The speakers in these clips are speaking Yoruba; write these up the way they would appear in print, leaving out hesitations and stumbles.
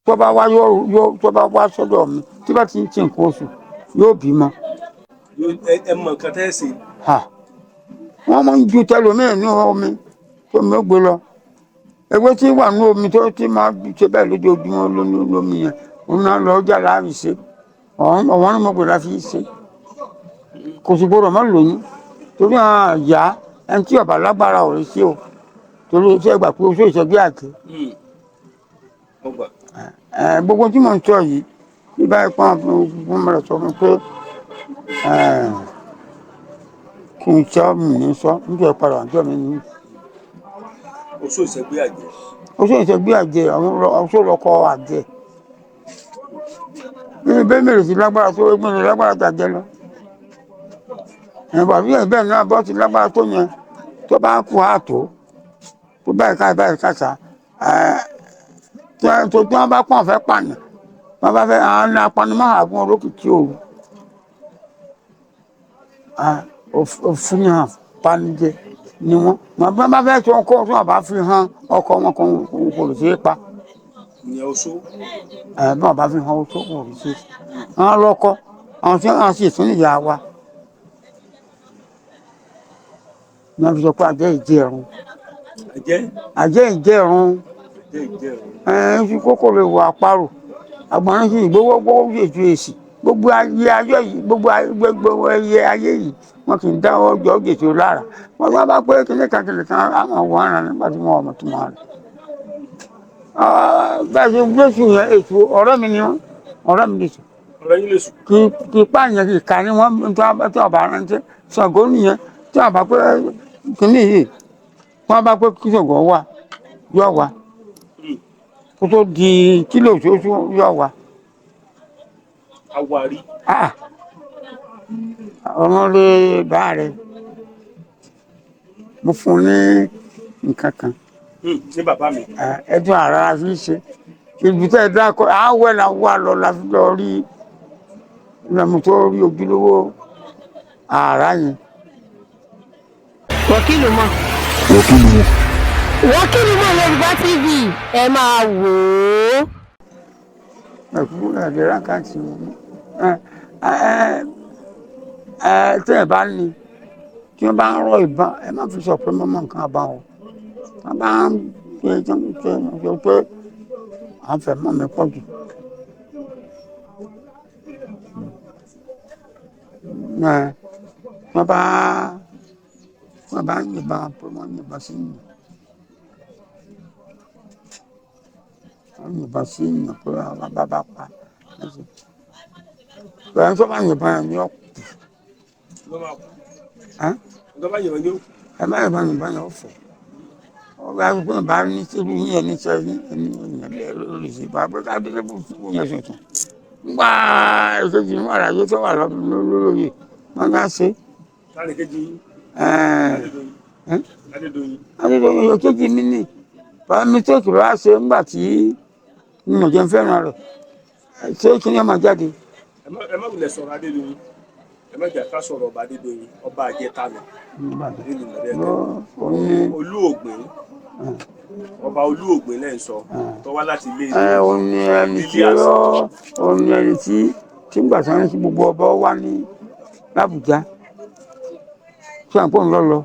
tó bá wá tó bá wá sọ́dọ̀ mi tí bá ti ń ṣe nǹkan oṣù yóò bímọ. ẹ mọ nǹkan tẹ́ ẹ ṣe. wọ́n máa ń ju tẹlòmíì ní omi tó mi ó gbé lọ ewé tí wà ní omi tó ti máa ṣe bẹ́ẹ̀ lójoojúmọ́ lómi yẹn òun náà lọ jà láàrin ṣe ọ̀wọ́n ní mo gbọ́dọ̀ fi ṣe kò sì gbọ́dọ̀ má lóyún torí àwọn àyà ẹni tí ọba lágbára ò lè ṣe o torí iṣẹ́ ìgbà pé oṣù ìṣẹ́gbé àti. gbogbo tí mo ń sọ yìí bí báyìí pọ́n fún mi rẹ̀ sọ fún mi pé kí n sọ mi ní sọ nítorí padà àjọ mi ní. oṣù ìṣẹ́gbé àjẹ́. oṣù ìṣẹ́gbé àjẹ́ àwọn oṣù lọ́kọ àjẹ́ nínú bẹ́ẹ̀ mèrè sí lágbára tó gbé ní lágbára tàjẹ́ lọ. bàbí ẹ̀ bẹ́ẹ̀ náà bọ́ sí lágbára tó yẹn tó bá kú àtó tó báyìí káṣá tó tí wọ́n bá pọ̀ fẹ́ pààyàn wọ́n bá fẹ́ àwọn apanimọ́ àgún olókìkí òru òfin hàn panijẹ ni wọ́n bá fẹ́ tó kó tí wọ́n bá fi hàn ọkọ wọn kò lè ṣe é pa. ìyẹn oṣù. bí wọ́n bá fi hàn oṣù kò lè ṣe é àwọn lọ́kọ àwọn tí wọ́n sì tún ìyá wa ní wọ́n fi sọ pé àjẹ́ ìjẹ̀rùn. àjẹ́ ìjẹ̀rùn fi kókó lè wọ àparò àgbọ̀nrín sí gbogbo ètò èsì gbogbo ayé yìí gbogbo ẹyẹ ayé yìí wọn kì í dá ọjọ́ gèsè lára wọn bá pé kìnìkan àwọn ọ̀wọ́ ara nígbà tí wọn ọmọ tó máa rẹ̀. bẹ́ẹ̀ ṣe gbèsè yẹn ètò ọ̀rẹ́ mi ni wọ́n ọ̀rẹ́ mi lè sùn. ọ̀rẹ́ yín lè sùn. kì í pààyàn kì í kà ní wọ́n tí ọba rántí Ṣàngó nìyẹn tí ọba pé kìnìún yìí wọ́n bá pé kí Ṣàngó wà yọ̀ wá kó tó di kílò oṣooṣù yọ̀ wá. àwárí. ọmọ lè bá rẹ mo fún ní nǹkan kan. ní bàbá mi. ẹdun ara fi ṣe ibi tẹ́ ẹ dákọ àwẹ̀ là wà lọ la fi lọ rí ìlànà tó rí ojúlówó ààrá yẹn. Wákìlù mọ̀ Yorùbá TV ẹ máa wò ó. ẹ̀kú ẹ̀dẹ̀ rákàtì tẹ́ ẹ bá ní tí wọ́n bá ń rọ ìbọn ẹ má fi sọ pé mọ́mọ́ nǹkan bá wọn wọ́n bá ń ṣe pé à ń fẹ́ mọ́ mi pọ̀ jù. wọ́n bá ń yìnbọn pé wọ́n yìnbọn sí yìnyín wọ́n yìnbọn sí yìnyín pé àwọn bàbá pa ẹni tó bá yìnbọn yẹn ni ó kù. ẹ má yìnbọn yẹn ó fò ọba àgbẹ̀ bá ní síbi yẹn ní sẹ́yìn ẹni ìyẹn lórí sí bá pé kábíyèsí bó fún yẹn tuntun nígbà èkejì ní wàrà yìí tó wà lórí wọn bá ṣe. Adédoyin èkejì mi ní bàbá mi tó kìlọ̀ wá ṣe nígbà tí mo jẹ́ fẹ́ràn rẹ̀ ṣé kí ni ọmọ jáde. ẹ má wulẹ̀ sọ̀rọ̀ Adédoyin ẹ má jà ká sọ̀rọ̀ ọba Adédoyin ọba àjẹta lọ Olúògbé ọba Olúògbé lẹ́yìn sọ tó wá láti ilé ìlú. òun ni ẹni tí ń gbà sáré sí gbogbo ọba wá ní l'Ábùjá tí à ń pọ̀ ńlọ́lọ́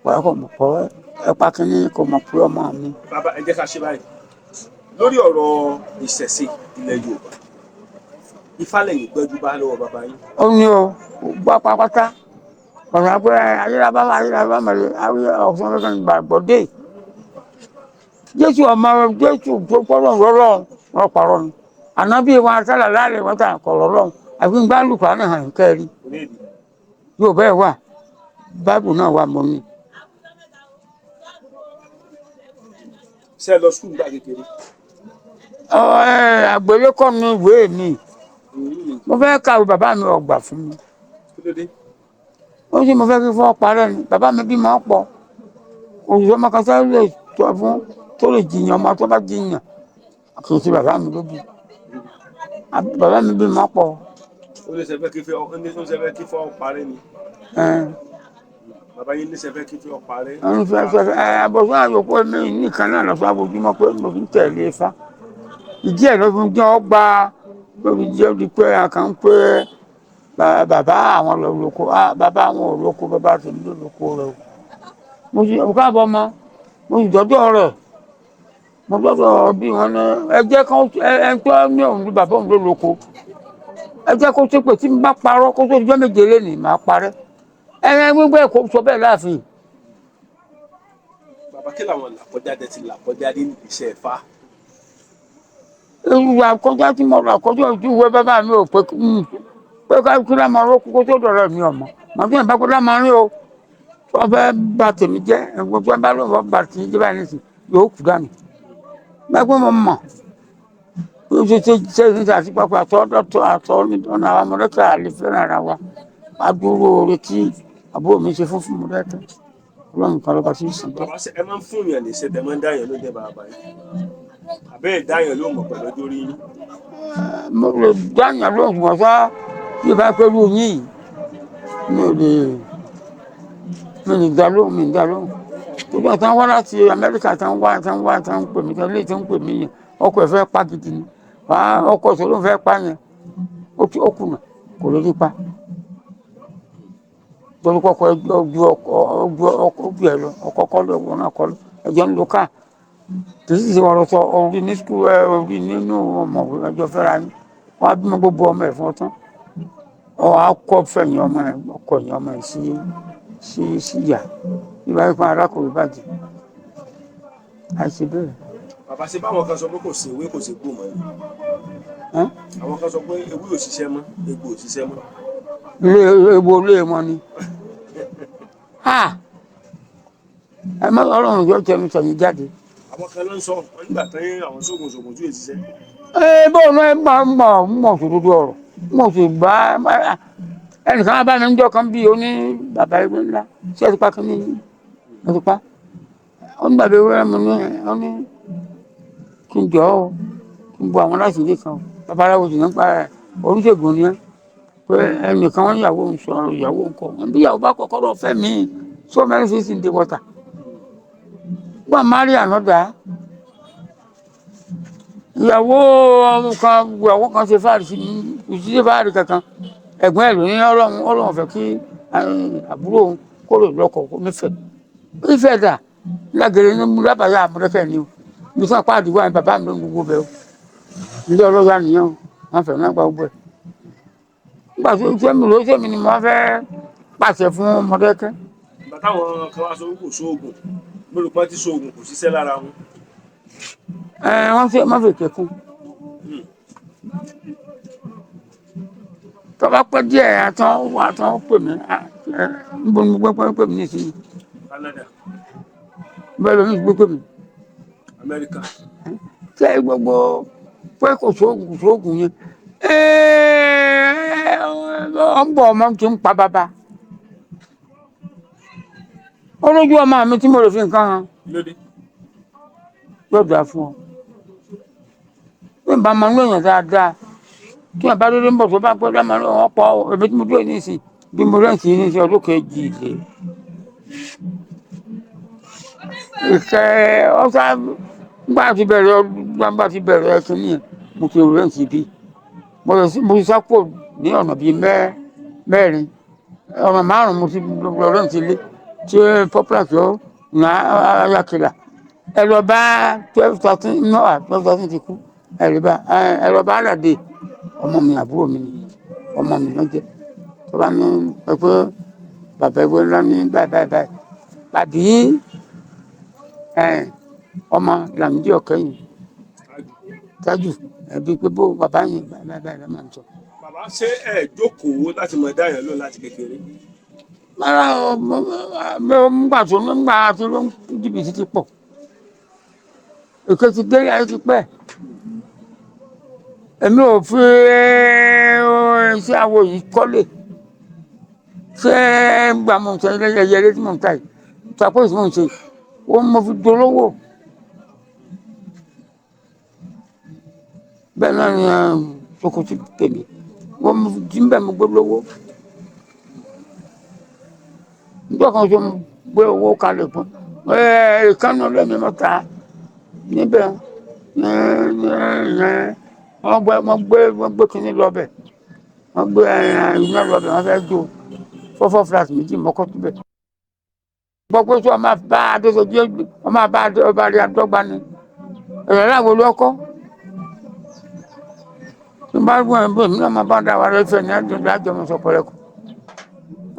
wàá kò mọ̀ pọ̀ ẹ̀pá kínní kò mọ̀ pé ọmọ mi. bàbá ẹ jẹ́ ká ṣe báyìí lórí ọ̀rọ̀ ìṣẹ̀ṣe ilẹ̀ Yorùbá Ifá lẹ́yìn gbẹ́jú bá lọ́wọ́ bàbá yín. ó ní o gbọ́ pápátá ọ̀sán pé ayélujára mẹ́rin ọ̀sán kankan gbàgbọ́ dé Jésù ọmọ Jésù tó pọ́nrọ̀ lọ́rọ̀ ọ̀pọ̀rọ̀ ni ànábì wọn sálà láàrin wọn tà kọ̀ lọ́rọ̀ àfi ń gbá lùkọ́ àná hàn kẹ́rì yóò bẹ́ẹ̀ wà báìbù náà wà mọ́ mi. ṣé ẹ lọ sùkúl gbà kékeré. àgbélẹ́kọ̀ mi ìwé mi mo fẹ́ kàwé bàbá mi ọgbà fún mi. ó sì mo fẹ́ kí fún ọ̀pá rẹ̀ ni bàbá mi bí máa ń pọ̀ òṣìṣẹ́ ọmọkànṣẹ́ lè tọ́ fún tó lè jiyàn ọmọ tó bá jiyàn kì í ṣe bàbá mi ló bí bàbá mi bí máa pọ̀. ó lè ṣe fẹ́ kí fún ọ̀pá rẹ̀ ni. bàbá yín níṣẹ́ fẹ́ kí tí wọ́n parẹ́. ẹni fẹ́ àbọ̀sọ́ àyòkú ẹ̀mí nìkan náà lọ́sọ́ àbójúmọ́ pé mo fi ń tẹ̀lé Ifá ìdí ẹ̀ ló fi jẹ́ ọgbà lórí jẹ́ di pé a kàn ń pé bàbá àwọn lọ lóko bàbá àwọn ò lóko bàbá tèmi ló lóko rẹ o mo sì káàbọ̀ mọ́ mo sì dọ́dọ̀ rẹ̀ mo dọ́dọ̀ bí wọn ní ẹjẹ́ kan ẹjọ́ ní òun ní bàbá òun ló lóko ẹjẹ́ kó tó pé tí n bá parọ́ kó tó dijọ́ méje lẹ́nìí máa parẹ́ gbígbé kó sọ bẹ́ẹ̀ láàfin. bàbá kí làwọn làkọjáde ti làkọjáde ní iṣẹ́ Ifá. ìwà àkọjá tí mo rà kọjá ojú ìwé bàbá mi ò pé ká kí lá máa rókú kó tó dọ̀rọ̀ mi ọ̀mọ́ màá fi hàn bá kó lá máa rí o tó fẹ́ bà tèmi jẹ́ ẹ̀gbọ́n tó bá lóun bà tèmi jẹ́ báyìí nìsín yóò kú dànù gbàgbé mo mọ̀ ó ṣe ní àti pápá àtọ́ ọ̀nà àwọn ọmọdékà lè fẹ́ràn ara wa wá dúró oore tí àbúrò mi ṣe fún mọ̀dẹ́kà ọlọ́run kan lọ́ba sí ìsìn tó. bàbá ẹ máa ń fún yàn lè ṣe tẹ máa ń dáyàn ló dé bàbá yìí àbẹ́ ìdáyàn ló mọ̀ pẹ̀lú ọjọ́ orí yín. mo lè dáyàn lóhùn wọ́n sá bí ìbá pẹ̀lú yín mi ò lè dá lóhùn mi dá lóhùn gbogbo àtàwọn wá láti Amẹ́ríkà tán pè mí tán lè tán pè mí yẹn ọkọ̀ ẹ̀ fẹ́ pa gidi ni ọkọ̀ tó ló ń fẹ́ pa yẹn ó kùnà kò lè rí pa torí kọ́kọ́ ojú ẹ̀ lọ ọkọ̀ kọ́ lọ ọ̀gbọ́n náà kọ́ lọ ẹ̀jẹ̀ ń lo káà kì í sì ọ̀rọ̀ sọ orí ní skul orí nínú ọmọ ẹjọ́ fẹ́ra yín wọ́n á bímọ gbogbo ọmọ ẹ̀ fún ọ tán akọ fẹ̀yìn ọmọ ẹ̀ ọkọ ẹ̀yìn ọmọ ẹ̀ sí ìyá ìbá yìí fún arákùnrin bàjẹ́ àìsí bẹ́ẹ̀. bàbá ṣe báwọn kan sọ pé kò sí ewé kò sí gbò mọ́ ni àwọn kan sọ pé ewé ò ṣiṣẹ́ mọ́ egbò ò ṣiṣẹ́ mọ́. egbò lé mọ́ ni ẹ má Ọlọ́run yóò tẹnu sẹ̀yìn jáde. àwọn kan ló ń sọ wọn nígbà tán àwọn sóògùn tí yóò ṣiṣẹ́. bóun náà mọ̀ sòdodo ọ̀rọ̀ mo sì bá ẹnìkan bá mi ń jọ kan bí oní bàbá ìwé ńlá sí ẹtùpá kan ní ẹtùpá ó ní bàbá ìwé mi ní kí n jọ ọ kí n bu àwọn láti ilé kan babaláwo sì nípa oníṣègùn ni ẹ pé ẹnìkan wọn ìyàwó ń sọ ìyàwó ń kọ wọn bí ìyàwó bá kọ́kọ́ lọ fẹ́ mi so many things in the water gbọ́n mari ànọ́dà ìyàwó kan ṣe fáàrí sí ní ìṣiṣẹ́ fáàrí kankan ẹ̀gbọ́n ẹ̀ ló ní Ọlọ́run fẹ́ kí àbúrò òun kó lè lọ́kọ kó nífẹ̀ẹ́ nífẹ̀ẹ́ dà lágẹ̀rẹ̀ ní lábàáyá àmọ́dẹ́kẹ́ ni o bí sọ́n apá àdìgbò àyìn bàbá mi ló ń gbogbo bẹ́ẹ̀ o ilé ọlọ́yà nìyẹn o wọ́n fẹ́ náà gba gbogbo ẹ̀ nígbà tó ṣé mi ni mo fẹ́ pàṣẹ fún Mọ́dẹ́kẹ́. ìgbà táwọn kan wá sọ kò sóògùn lórúkọ tí sóògùn kò ṣiṣẹ́ lára wọn. wọ́n fi kékun tó bá pẹ́ díẹ̀ àtọ́ pè mí níbo ni mo gbẹ́ pè mí nísìnyí. Canada. bẹ́ẹ̀ ló ń gbé pè mí. Amẹ́ríkà. ṣé gbogbo pé kò sóògùn yẹn ọ ń bọ̀ ọmọ tí ń pa bàbá olójú ọmọ mi tí mo lè fi nǹkan hàn yóò dáa fún ọ bí n bá máa ń lóyún dáadáa tí wọn bá dédé ń bọ̀ tó bá gbọ́dọ̀ máa ń lọ wọn pọ̀ ẹ̀mí tí mo dúró ní ìsìn bí mo rẹ́ǹtì ní ìsìn ọdún kejì lé ìkẹ́ ọ̀sá gbà ti bẹ̀rẹ̀ kínní yẹn mo ti rẹ́ǹtì bí mo ti sápò ní ọ̀nà bíi mẹ́rin ọ̀nà márùn-ún mo ti lọ rẹ́ǹtì lé tí popular tó ní ayakela ẹ lọ bá 12,000 ti kú ẹ lọ bá àlàdé ọmọ mi àbúrò mi ni ọmọ mi ló jẹ tó bá ní pé bàbá ìwé ńlá ní báyìí bàbí ọmọ làmídìí ọ̀kẹ́yìn tájù ẹbí pé bó bàbá yẹn báyìí ló máa ń sọ. bàbá ṣé ẹ jókòó láti mọ ẹ̀dá yẹn lò láti kékeré. rárá nígbà tí ló ń jìbìtì ti pọ̀ èké ti dé ayé ti pẹ́ èmi ò fi iṣẹ́ àwo yìí kọ́lé ṣé gbà mọ̀ ṣe ẹyẹlé tí mò ń ta yìí tàpọ̀ ìṣẹ́ mò ń ṣe ó mo fi dolówó bẹ́ẹ̀ náà ni Sokoti tèmi wọ́n mo fi jí ń bẹ̀ mo gbé lówó nígbà kan tó gbé owó kalẹ̀ fún ìkànnì ọlọ́mi mọ́ta níbẹ̀ wọ́n gbé kínní lọ́bẹ̀ wọ́n gbé iná lọ́bẹ̀ wọ́n fẹ́ jó 4 flat méjì mọ́kọ́ síbẹ̀. gbọ́ pé tí wọ́n máa bá adéṣojú wọ́n máa bá ọba rí adọ́gba ni ẹ̀rọ láwọn olóko tí wọ́n bá gbọ́n ẹ̀ bó mi náà máa bá dá wa lẹ́fẹ̀ẹ́ ní ẹ̀dùn lájọ mọ́ sọ pẹ́lẹ́kù.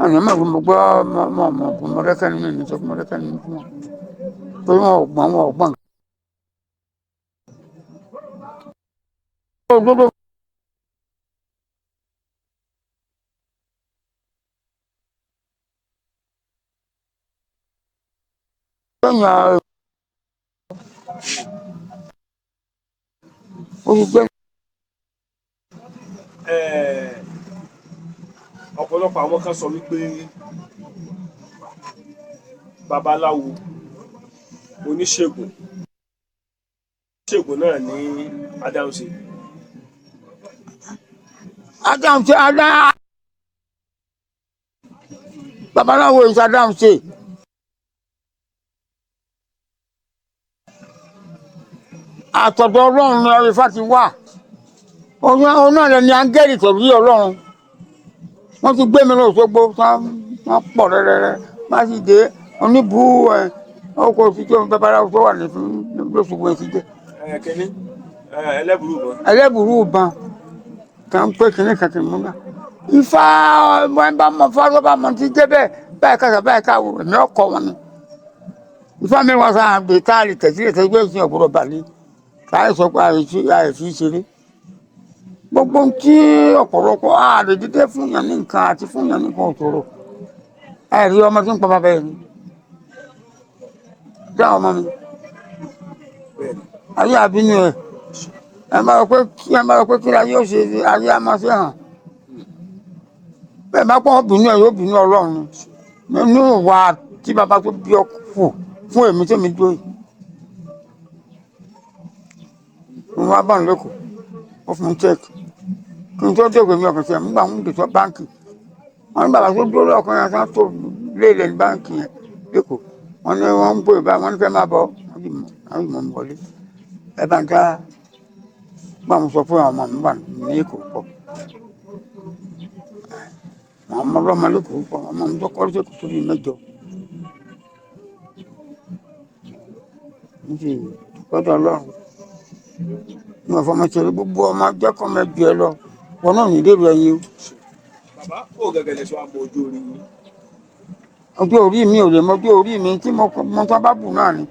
àwọn èèyàn mọ̀ mo gbọ́ mọ̀rẹ́kẹ́ ni mi sọ mọ̀rẹ́kẹ́ ni mi fún wọn torí wọn ò gbọ́n. Ọ̀pọ̀lọpọ̀ àwọn kan sọ wípé babaláwo oníṣègùn náà ní Adáhunṣe. Babaláwo ìṣe Adáhunṣe. Àtọ̀dọ̀ Ọlọ́run ni Ifá ti wà. Òun náà lẹni áńgẹ́lì tó rí Ọlọ́run. Wọ́n ti gbé mi lọ Òṣogbo wọ́n pọ̀ rẹ́rẹ́rẹ́ má sì dé oníbù ọkọ̀ òṣìṣẹ́ babaláwo tó wà lóṣogbo ẹ̀ ti dé. Kínní ẹlẹ́bùrú ìbọn kan pé kínní kan kìí mú náà. Ifá wọn bá mọ fárọ́bà mọ ti dé báyìí kàṣà báyìí káwọ ẹ̀mí ọkọ̀ wọn ni. Ifá mi wá sáà gbé káàlì tẹ̀sílẹ̀ gbé ìsìn ọ̀gbọ̀rọ̀ bàlẹ́ káyọ̀ sọ pé àìsí ìṣeré. Gbogbo tí ọ̀pọ̀lọpọ̀ ààrẹ dídé fún yàn ní nǹkan àti fún yàn ní nǹkan òṣòro àìrí ọmọ tí ń pa bàbá ẹ̀ ní dá ọmọ mi ayé àbínú ẹ̀ ẹ máa rọ pé kí ayé ó ṣe ayé á máa ṣe hàn bẹ́ẹ̀ bá pọ́n bínú ẹ̀ yóò bínú Ọlọ́run nínú ìwà tí bàbá tó bí ọ kù fún èmi tó mi dúró yìí mo wá bá ń lẹ́kọ̀ọ́ ó fún mi chẹ́ẹ̀kì kí n tó dèrò mi ọ̀kàn sí ẹ̀ nígbà ń dètò báńkì wọn ní bàbá tó dúró lọ́kàn yẹn sá tó léèlẹ̀ ní báńkì yẹn lẹ́kọ̀ọ́ wọn ní wọn ń bò ìbá wọn ní fẹ́ máa bọ̀ àwọn ìmọ̀ ń wọlé ẹ bá ń dá gbà mo sọ fún àwọn ọmọ mi wà ní Èkó pọ̀ àwọn ọmọ ọlọ́mọ lẹ́kọ̀ọ́ pọ̀ ọmọ mi tó kọ́ lóṣèlú tó bí 8 níbi gbọ́dọ̀ Ọlọ́run ní ọ̀fọ̀ ọmọ ìṣẹ̀lẹ̀ gbogbo ọmọ akẹ́kọ̀ọ́ mẹ́jọ ẹ lọ wọn náà ní dèrò ẹyin o. Bàbá kò gẹ́gẹ́ lẹ́sọ̀ àmọ́ ojú orí yín. Ọjọ́ orí mi ò lè mọ ọjọ́ orí mi tí mo tán bá bù náà ni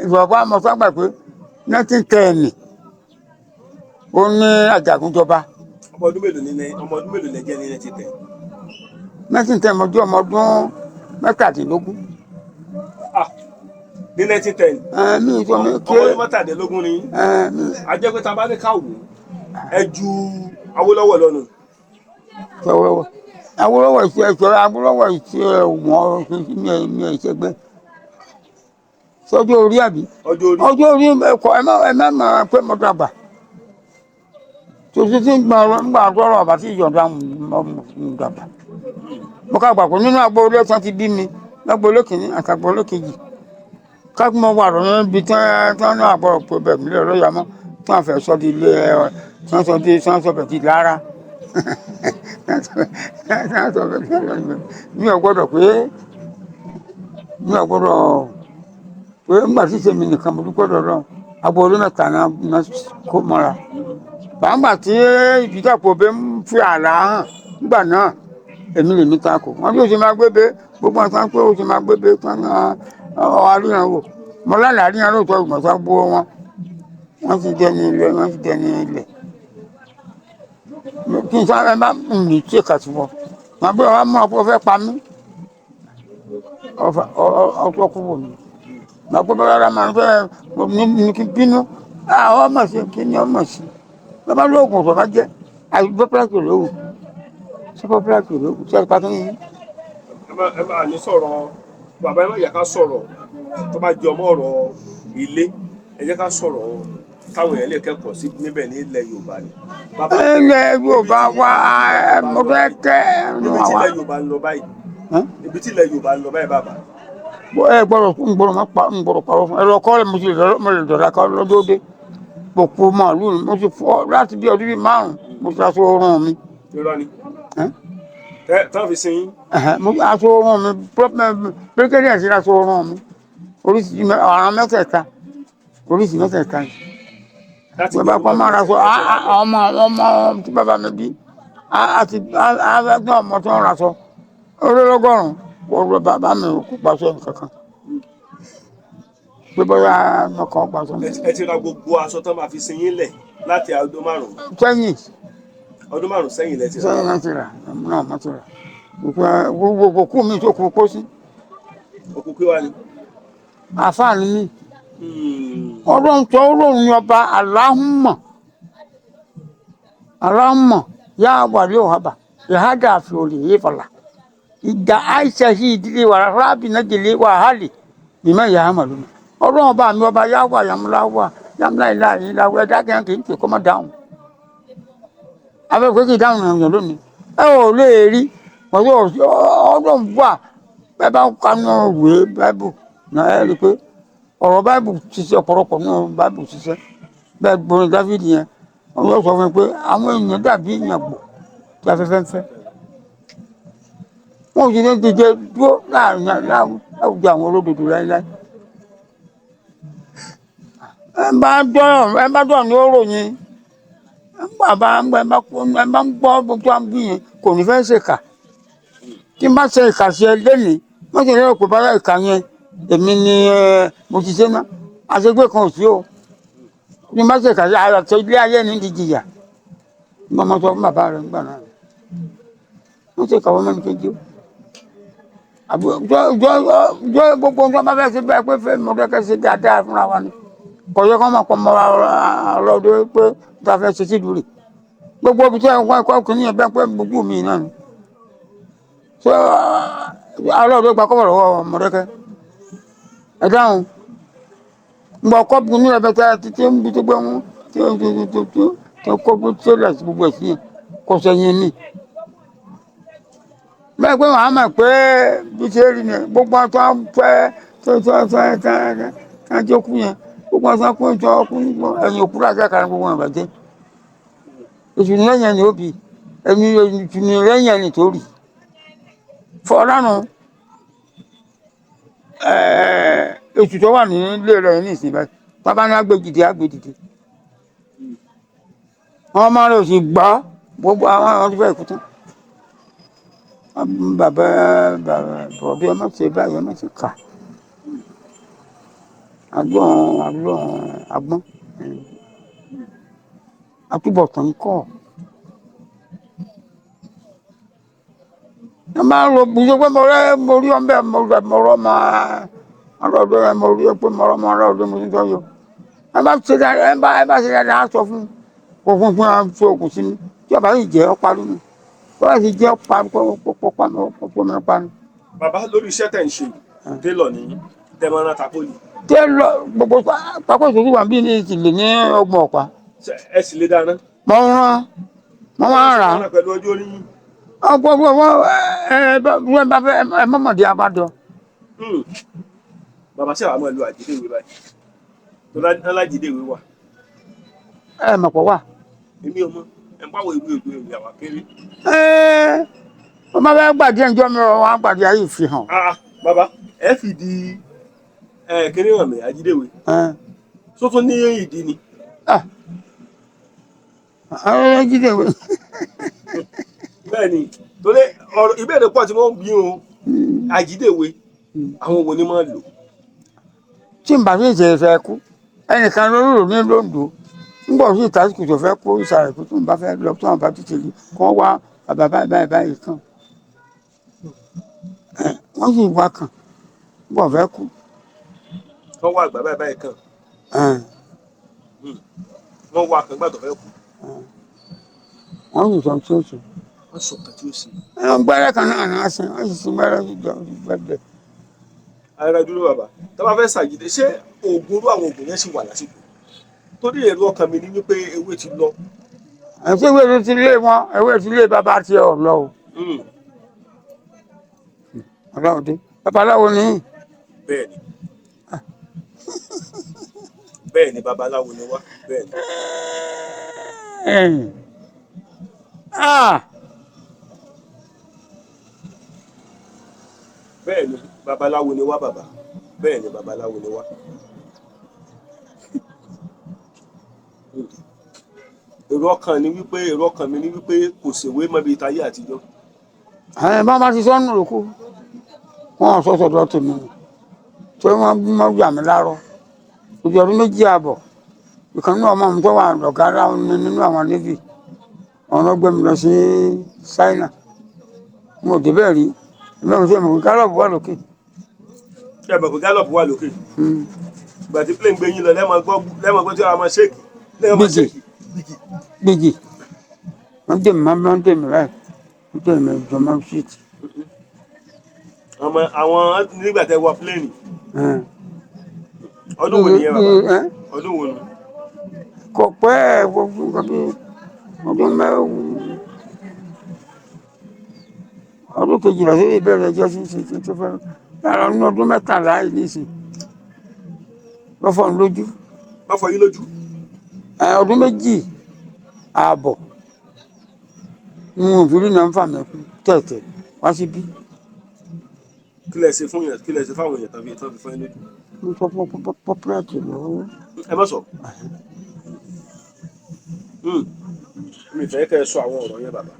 ìrọ̀pá mo sábà pé 1910 ó ní Àjàgúnjọba. Ọmọ ọdún mélòó lẹ jẹ́ ní 1910? 1910 mo jẹ́ ọmọ ọdún 17. Ní 1910. mi ì sọ mi ọmọ ọdún 17 ni. Ajẹ́ pé tá a bá ní ká wò ẹ ju Awólọ́wọ̀ lọ́nu. Awólọ́wọ̀ ìṣe ẹ̀ṣọ́ Awólọ́wọ̀ ìṣe ẹ̀wọ̀n mi ìṣẹ́gbẹ́ sọ́jọ́ orí àbí ọjọ́ orí ẹ̀kọ́ ẹ má máa pé mo dàgbà tòṣì tí ń gbà ọ̀rọ̀ ọ̀bà tí ìjọba ń dàgbà mo ká gbàgbọ́ nínú agboolé tí wọ́n ti bí mi lágboolé kìíní àti agboolé kejì káàkiri mo wà lọ́nà ibi tí wọ́n náà àbọ̀rọ̀ pé bẹ̀rẹ̀ mi lè lọ́yà mọ́ tí wọ́n fẹ́ sọ di ilé tí wọ́n sọ bẹ̀ di lára mi ò gbọ́dọ̀ pé nígbà tí ìṣe mi nìkan mo dúpẹ́ lọ́dọ̀ agboolé mẹ́ta náà kó mọ́ra bàbá tí ìbídàpọ̀ bẹ́ẹ̀ ń fi àlà hàn nígbà náà èmi lè mi ta kò wọ́n bí o ṣe máa gbébé gbogbo ọ̀sán pé o ṣe máa gbébé tán àríyàn wò mo lálẹ́ àríyàn lóòótọ́ ìgbọ̀nsá gbó wọ́n ti dẹni ilẹ̀ kí n sáré bá mi tí èkà tí wọ́n máa bí ọ̀rọ̀ mọ́ ọ̀pọ̀ fẹ́ pa mí ọ̀pọ̀ kú wò mí máa gbọ́ bẹ́ẹ̀ rárá máa ń fẹ́ ní kí n bínú ọmọ sí kí ni ọmọ sí bàbá lóògùn tó bá jẹ́ àyùbọ́ pẹ́ẹ́kì lóògùn sọ́kọ́ pẹ́ẹ́kì lóògùn tí a pàtó yín. ẹ máa ní sọ̀rọ̀ bàbá ẹ má yà ká sọ̀rọ̀ tó bá jẹ ọmọ ọ̀rọ̀ ilé ẹ jẹ́ ká sọ̀rọ̀ táwọn èèyàn lè kẹ́kọ̀ọ́ sí níbẹ̀ ní ilẹ̀ Yorùbá ni. ilẹ̀ Yorùbá wa mo fẹ́ kẹ́ níbi tí ilẹ̀ Yorùbá ń lọ báyìí ibi tí ilẹ̀ Yorùbá ń lọ báyìí bàbá. ẹ gbọ́dọ̀ má pa ń gbọ́dọ̀ parọ́ fún ẹ lọ kọ́ ẹ mo lè dọ̀la kọ́ lọ́jọ́ dé òkú màálù ni mo ti fọ́ láti bí ọdún bíi 5 mo ti aṣọ oorun mi. irọ́ ni tán fi sin yín. mo aṣọ oorun mi pẹ́kẹ́rẹ́ ẹ̀sìn aṣọ oorun mi oríṣi ọ̀ràn mẹ́tẹ̀ẹ̀ta oríṣi mẹ́tẹ̀ẹ̀ta yìí. bàbá kan máa ra sọ ọmọ tí bàbá mi bí àti àgbẹ̀ ọmọ tó ń ra sọ olólọ́gọ́rùn-ún wọ́n bàbá mi kò pàṣẹ nǹkankan pé bóyá ọkàn pàṣẹ. ẹ ti ra gbogbo aṣọ tán máa fi sin yín lẹ̀ láti ọdún 5. sẹ́yìn ọdún 5 sẹ́yìn lẹ ti rà. sẹ́yìn náà ti rà náà má ti rà gbogbo kú mi tó kú pósí. òkú kí wá ni. àfáàní mi ọlọ́run tó ọlọ́run ní ọba aláhùnmọ̀ yá wàlẹ́ òhábà ìhádà àfi olè yé fàlà ìdá àìsà sí ìdílé wà rábì náà délé wà hálì mímọ́ ìyá àmà lónìí ọlọ́run ọba mi ọba yá wà yàmúláwà yàmúláìlá yìí láwọ ẹ̀dá kẹ́hìn kì í pè kọ́ mọ́ dáhùn afẹ́fẹ́ kì í dáhùn èèyàn lónìí ẹ ò lè rí ọlọ́run wà bẹ́ẹ̀ bá kanú ìwé báíbù náà ẹ rí i pé ọ̀rọ̀ báíbù ṣiṣẹ́ ọ̀pọ̀lọpọ̀ nínú báíbù ṣiṣẹ́ bẹ́ẹ̀ gbọ́n Dáfídì yẹn wọ́n yóò sọ fún mi pé àwọn èèyàn dàbí èèyàn gbò tí afẹ́fẹ́ ń fẹ́ wọn ò sì ní jíjẹ dúró láàrin àwùjọ àwọn olódodo láíláí ẹ bá dọ̀ ní ó ròyìn ẹ bá ń gbọ́ gbogbo àbí yẹn kò ní fẹ́ ṣèkà tí n bá ṣe ìkà sí ẹ lẹ́nìí wọ́n sì lérò pé báyà ìkà yẹn èmi ni mo ti ṣe ná àṣegbè kan ò sí o ní má ṣe kàṣẹ àṣẹ ilé ayé ní ti jìyà ní ọmọ sọ fún bàbá rẹ nígbà náà wọ́n ṣe kàwé mẹ́rin kejì o jọ gbogbo nǹkan bá fẹ́ ṣe bẹ́ẹ̀ pé fẹ́ mọ kẹ́kẹ́ ṣe dáadáa fúnra wa ni kò yẹ kó máa pọ̀ mọ́ ọlọ́dún pé tá a fẹ́ ṣe sílùú rẹ̀ gbogbo ibi tí wọ́n kọ́ kìíní yẹn bẹ́ẹ̀ pé gbogbo mi náà ni ṣé ọlọ́dún gba kọ́bọ̀ lọ́wọ́ Mọ̀dákẹ́kẹ́ ẹ dáhùn gbọ́ kọ́pù ní ẹ̀bẹ̀tẹ̀ títí ń bí tó gbé wọn tí ó kọ́pù tí ó lẹ̀ sí gbogbo ẹ̀sìn yẹn kò sẹ́yìn ní. bẹ́ẹ̀ pé wàá mọ̀ pé bí ṣe rí ni gbogbo ọ̀tọ́ fẹ́ tó jókòó yẹn gbogbo ọ̀tọ́ kó jọ ọkùnrin ẹ̀yìn òkú láti àkàrà gbogbo ìbàjẹ́. ìtùnú lẹ́yìn ẹni ó bì ìtùnú lẹ́yìn ẹni tó rì. fọlánù ètò tó wà ní ilé rẹ̀ ní ìsìn báyìí bàbá ní agbèjìdì wọn máa lọ sí gbọ́ gbogbo àwọn ọmọ tó fẹ́ kú tán bàbá bọ̀bí ọmọ ṣe báyìí ọmọ ṣe kà agbọ́n àtúbọ̀tán kọ́ ẹ máa ń lo bùsọ pé mo rí ọmọ bẹ́ẹ̀ mo rọ́ máa ọlọ́dún ẹ mo rí ẹ pé mọ̀rọ́mọ́ ọlọ́dún mo ti tọ́ yọ ẹ bá ṣe dáadáa sọ fún òkun fún ẹ fi òkun sí mi tí ọba yìí jẹ́ ọ̀pá lónìí tí ọba yìí jẹ́ ọ̀pá pọ̀ mẹ́rin pa ni. bàbá lórí iṣẹ́ tẹ̀ ń ṣe télọ̀ ní tẹ́mọ́rán tapoli. télọ̀ gbogbo pákó ìṣòro wà bí ní ìtìlẹ̀ ní ọgbọ̀n ọ̀pá. ẹ sì lè dáná. mo máa ń rà á. pẹ̀lú ọjọ́ orí yín. ẹ mọ̀mọ̀dé abájọ. bàbá ṣe àwọn ọmọ ìlú àjídéwé báyìí tó lájídéwé wà. ẹ mọ̀ pọ̀ wà. èmi ò mọ̀ ẹ ń pàwọ̀ ìwé ìwé ìwé àwọn kéré. wọ́n máa fẹ́ gbàdí ẹjọ́ mi wọn á gbàdí ayé ìfihàn. bàbá ẹ fìdí kéré hàn mí àjídéwé tó tún ní ìdí ni. àjídéwé. bẹ́ẹ̀ ni torí ìbéèrè pọ̀ tí wọ́n bí o àjídéwé àwọn wo ni máa lò. tí n bá fi ìṣẹ̀lẹ̀ fẹ́ kú ẹnìkan ló rò ní lóńdó nígbà tí ìtàsíkù tó fẹ́ kó ìsàlẹ̀ kú tó ń bá fẹ́ lọ tó ń bá títí rí kán wá bàbá báyìí kan wọ́n sì wá kàn nígbà fẹ́ kú. wọ́n wá àgbà báyìí kan wọ́n wá kàn gbà tó fẹ́ kú. wọ́n sì sọ tí ó sọ. wọ́n sọ kàn tí ó sì. gbẹ́rẹ́ kan náà ni wọ́n sin wọ́n sì sin gbẹ́rẹ́ gbẹ́gbẹ́. ara dúró bàbá tó bá fẹ́ ṣàjídé ṣé oògùn irú àwọn oògùn yẹn sì wà lásìkò torí èrò ọkàn mi ni wípé ewé ti lọ. ẹ̀sìn ewé ti lé wọn ewé ti lé bàbá tiẹ̀ ọ̀ lọ o. Ọláòdé babaláwo ni. bẹ́ẹ̀ ni bẹ́ẹ̀ ni babaláwo ni wá bẹ́ẹ̀ ni. Ah, bẹ́ẹ̀ ni babaláwo ni wá bàbá bẹ́ẹ̀ ni babaláwo ni wá. èrò ọkàn mi ni wípé kò ṣèwé mọ́ bíi táyé àtijọ́. bá bá ti sọ́nù lóko wọn sọ sọ́dọ̀ tèmi tí wọ́n bí mọ́ gbà mí lárọ́ ojú ọdún 2 àbọ̀ ìkan náà ọmọ mi tó wà lọ́gá láwọn nínú àwọn navy ọ̀nà gbé mi lọ sí Ṣáínà mo débẹ̀ rí ẹgbẹ́ mi sí ìmọ̀ gálọ̀bù wà lókè. ṣé ẹ bẹ̀ pé gallop wà lókè ìgbà tí plane gbé yín lọ lẹ́mọ̀ gbọ́ tí wọ́n máa ṣéèkì lẹ́mọ̀ máa ṣéèkì. gbèjì wọ́n dé mi láì wọ́n dé mi jọmọ́ síìtì. àwọn nígbà tẹ wọ plane ọdún wo nìyẹn bàbá ọdún wo ni. kò pẹ́ gbogbo nǹkan bí ọdún ọdún kejìlá sí ìbẹ̀rẹ̀ ẹjọ́ sí tó fẹ́ lára ní ọdún 13 yìí nísìn lọ́fọ̀ lójú. wọ́n fọ yín lójú. ọdún 2 ààbọ̀ n ò fi rí náà ń fà mí tẹ̀tẹ̀ wá síbí. kí lẹ ṣe fún yẹn kí lẹ ṣe fáwọn èèyàn tàbí tán fi fọ yín lójú. mo sọ fún pọ́pùlẹ́tì lọ́wọ́. ẹ má sọ. mi fẹ́ kẹ́ ẹ sọ àwọn ọ̀rọ̀ yẹn bàbá.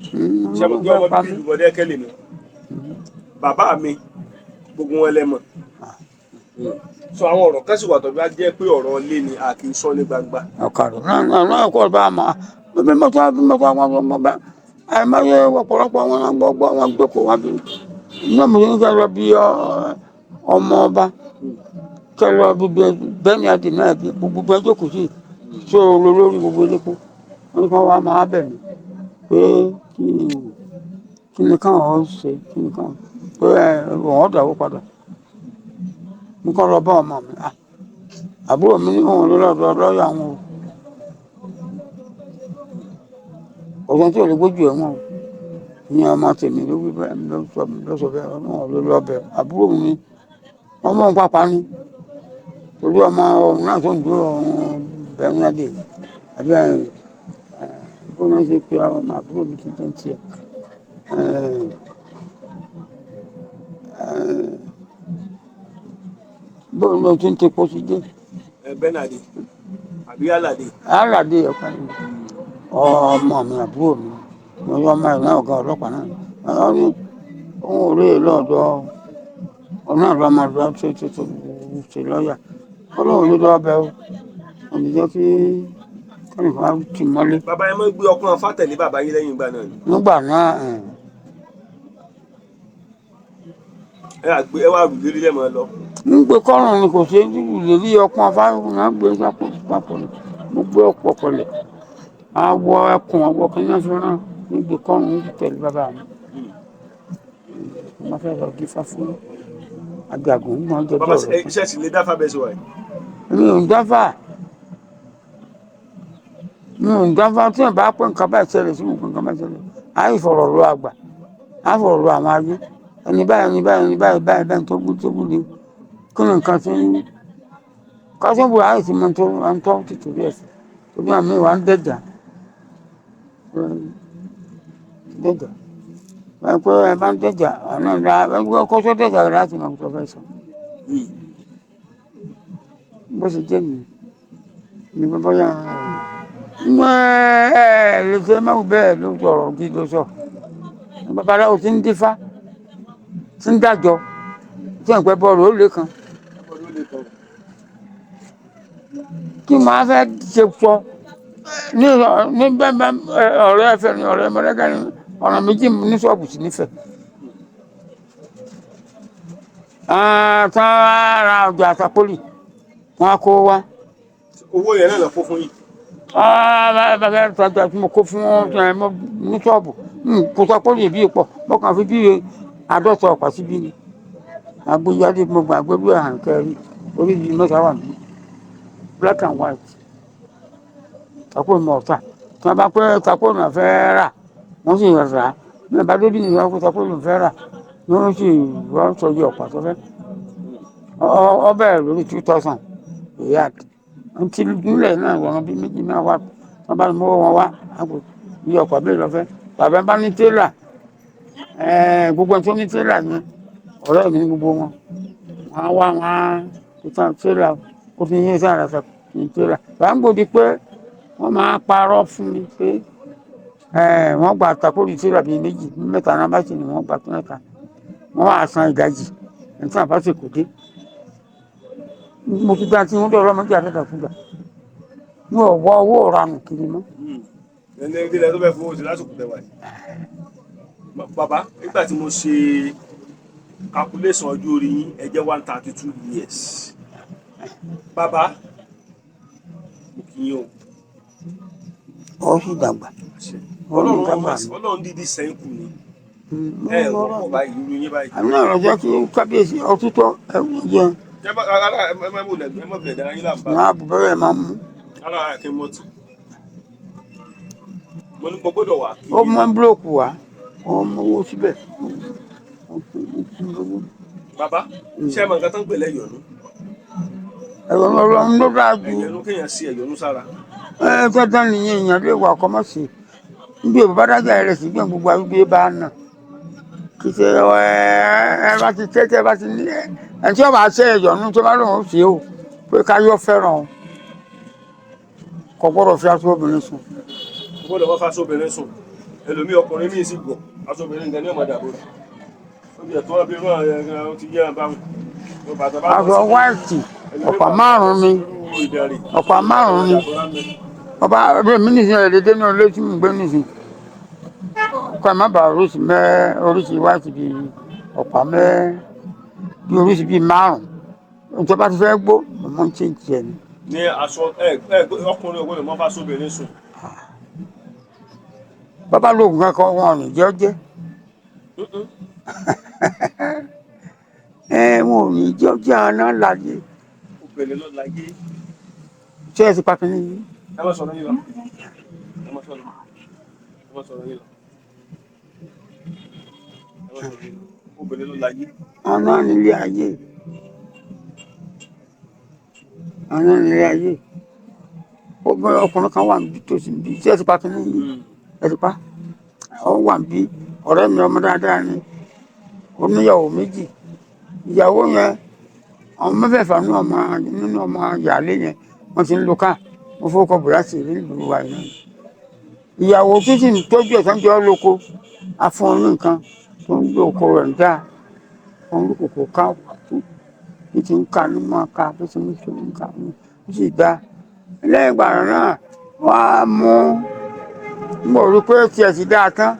ṣé mo gbé ọmọ bíbí ìbọdẹ kẹ́lẹ̀ mi. bàbá mi gbogbo wọn lẹ́mọ̀. sọ àwọn ọ̀rọ̀ kẹ́sì wà tó bá jẹ́ pé ọ̀rọ̀ ilé ni a kì í sọ ní gbangba. ọ̀kadà náà kọ́ bá a mọ̀ bí mọ́tò àwọn ọmọ bá àìmọye ọ̀pọ̀lọpọ̀ wọn gbọ́ wọn gbé kó wá bí iná mi ní kẹ́ lọ bí ọmọ ọba kẹ́ lọ bí bẹ́ẹ̀ni àdì náà bí gbogbo ẹjọ́ kò sí so lórí gbogbo elépo wọn ni kàn wá máa bẹ̀ mí pé kí ni káwọn ṣe kí ni káwọn pé wọ́n dàwó padà mo kàn lọ bá ọmọ mi àbúrò mi ní òun lọ́dọ̀ lọ́yà àwọn ọ̀sán tí ò lè gbójú ẹ̀ wọ́n ní ọmọ tèmi ló wí bẹ́ẹ̀ lọ́sọ̀ bẹ́ẹ̀ ọmọ ló lọ bẹ̀ àbúrò mi ọmọ òun pàpà ni torí ọmọ ọ̀hún náà tó ń dúró ọ̀hún bẹ́ẹ̀ náà dé àbí bó náà ṣe pé ọmọ àbúrò mi ti jẹ́ tiẹ̀ bó ló ti ń tepo sí dé. bẹ́nàdé àbí aládé. aládé ọ̀kan ni ọmọ mi àbúrò mi mo yọ ọmọ ẹ̀ náà ọ̀gá ọlọ́pàá náà wọ́n ní òun ò rí lọ́dọ̀ ọ̀nà àlọ́mọ ọ̀dọ́ tó ṣe lọ́ọ̀yà ọlọ́run ló dọ́ bẹ́ẹ̀ o òní jẹ́ kí kọ́nìkan ti mọ́lé. bàbá yẹn máa ń gbé ọkùnrin fátẹ̀lé bàbá yín lẹ́yìn ìgbà náà ni. nígbà náà ẹ wá rù lérí lẹ́mọ̀ lọ. ń gbé kọ́rùn ni kò ṣe é lérí ọkùnrin afárá náà gbé papọ̀ ni mo gbé ọ̀pọ̀ pọ̀lẹ̀ awọ ẹkùn ọwọ́ kan náà fẹ́ràn níbi kọ́rùn ún tẹ̀lé bàbá mi wọ́n fẹ́ lọ gífá fún àgàgùn náà jẹ́ bí ọ̀rọ̀ kan. iṣẹ́ sì lè dáfà bẹ́ẹ̀ sí wa yìí. mi ò ń dáfà tí ẹ̀ bá pẹ́ nǹkan báyìí ṣẹlẹ̀ sí nǹkan báyìí ṣẹlẹ̀ á ìfọ̀rọ̀ lọ àgbà á fọ̀rọ̀ lọ àwọn ayé ẹni báyìí tó gbú ni kí ni nǹkan tí ń kásìbò àìsí mọ́ tó ń tọ́ tìtòrí ẹ̀sìn tó bí àmì ìwà ń dẹ̀jà wọ́n pé ẹ bá ń dẹ̀jà ọ̀nà ìlà ẹgbẹ́ tó dẹ̀jà rẹ̀ láti mọ̀ tó fẹ́ sọ. bó ṣe jẹ́ nìyí ní bàbá yà lè ṣe máa bẹ́ẹ̀ ló sọ̀rọ̀ kí ló sọ. babaláwo ti ń dífá tí ń dájọ́ tí ń pẹ́ bọ́ọ̀lù ó lé kan. kí màá fẹ́ ṣe sọ ní bẹ́ẹ̀ ọ̀rẹ́ ẹ̀fẹ̀ ni ọ̀rẹ́ mọ̀lẹ́gà ni ọ̀nà méjì ní ṣọ́ọ̀bù sí nífẹ̀ẹ́. tán ara ọjà àtàpólì wọn á kó wá. owó yẹn náà lọ kó fún yìí. bàbá ìtajà tí mo kó fún ní ṣọ́ọ̀bù kò sọ pólì bí pọ̀ mọ́kàn fi bí 50 ọ̀pá síbí ni agbóyáde mo gbàgbé bí àhàn kẹrin orí yìí mẹ́ta wà ní black and white tako mi ọ̀tá tí wọ́n bá pẹ́ tako mi fẹ́ rà wọ́n sì rà á ní ìbá débi nìyẹn kó tako mi fẹ́ rà wọ́n sì wọ́n sọjú ọ̀pá tó fẹ́ ọbẹ̀ lórí 2000 èyí àti ntí nílẹ̀ náà wọ́n bí méjì náà wá wọ́n bá mú wọn wá àpò iye ọ̀pá bẹ́ẹ̀ lọ́fẹ́ bàbá bá ní télà gbogbo ẹni tó ní télà yẹn ọ̀rẹ́ mi ní gbogbo wọn wọ́n á wá wọn á tán télà ó fi yín sára sọ ní télà bàbá ń gbòdì pé wọ́n máa parọ́ fún mi pé wọ́n gba àtàkùrì télà bíi méjì mẹ́ta náà bá sì ní wọ́n gba tó mẹ́ta wọ́n wá san ìdajì ẹni tí wọ́n bá sì kò dé mo ti dá tí wọ́n dọ̀rọ̀ ọmọdé àtẹ̀tà fún gbà ní ọ̀wọ́ owó ìranù kiri mọ́. ẹni ilẹ̀ tó fẹ́ fowó sí lásìkò tẹ̀wá yìí. bàbá nígbà tí mo ṣe calculation ọjọ́ orí yín ẹ jẹ́ 132 years. bàbá mo kì í yín o. ó sì dàgbà. ọlọ́run dídí sẹ́yìn kù ni. ẹ ọ̀pọ̀ báyìí irú yín báyìí. àmì náà lọ jẹ́ kí kábíyèsí ọtútọ́ ẹ̀wù jẹun. ẹ má bẹ̀rẹ̀ dára yín láǹbá. wọn á bù bẹ́rẹ̀ máa mú. ara kí n mọ̀ tì. mo ní mo gbọ́dọ̀ wà. ó mọ búlọ̀kù wá ó mọ owó síbẹ̀. bàbá ṣé ẹ mọ nǹkan tó ń pè lẹ́yọ̀nù. ẹ̀yọ̀nù ọlọ́run ló dáa ju. ẹ̀yọ̀nù kéèyàn sí ẹ̀yọ̀nù sára. tọ́tọ́ nìyẹn èèyàn lè wà ọkọ mọ́ sí i níbi òbí bá dájà rẹ̀ sí gbẹ̀ngbò gbogbo arúgbó bá nà kì í ṣe ẹ bá ti tẹ́tẹ́ bá ti ní ẹ tí wọ́n bá ṣe ẹ̀yọ̀nù tó bá lòun ṣe o pé káyọ̀ fẹ́ràn o kò gbọ́dọ̀ fi aṣọ obìnrin sùn. kò gbọ́dọ̀ wọ́n fa aṣọ obìnrin sùn ẹlòmíì ọkùnrin míì sì gbọ́ aṣọ obìnrin nǹkan ní ọmọdé àbúrò ó bí ẹ̀tọ́ wọn bí wọn ti yẹ ẹ bá wọn. aṣọ wáìtì ọ̀pá márùn-ún ni ọ̀pá márùn-ún ni ọba ẹgbẹ́ mi nìsín ẹ̀ẹ́dẹ́dẹ́ náà ló ti mú gbé nìsín kọ́ ẹ̀ má bàa oríṣi wáìtì bíi ọ̀pá bíi oríṣi bíi márùn-ún nítorí bá ti fẹ́ gbó mo ń ṣe ìjẹ ni. ní aṣọ ọkùnrin ògbóni mọ́ fà sóbìnrin sùn. bàbá lóògùn kankan wọn ò ní jẹ́ ọjẹ́ wọn ò ní jẹ́ ọjẹ́ àná láyé. obìnrin ló láyé. ṣé ẹ ti pa kínní yìí. ẹ má sọ̀rọ̀ yín lọ ẹ má sọ̀rọ̀ yín lọ obìnrin ló láyé. àná nílé ayé àná nílé ayé ọkùnrin kan wà níbi tó sì ń bí ṣé ẹ ti pa kínní yìí ẹ ti pa ọ wà níbí ọ̀rẹ́ mi ọmọ dáadáa ni oníyàwó méjì ìyàwó yẹn àwọn mẹ́fẹ̀ẹ̀fà nínú ọmọ yàlé yẹn wọ́n ti ń lo ká mo fowó kọ bùrá sí ìlú wa yẹn ìyàwó tó sì ń tọ́jú ẹ̀ sọ́njọ́ lóko afọ́n ní nǹkan tó ń lo oko rẹ̀ ń dá wọn ló kòkó ká bí ti ń ka ní mọ́ ká bí ti ń tó ń ká ní ó sì dá lẹ́yìn ìgbà náà wọ́n á mú mo rí pé tiẹ̀ ti dáa tán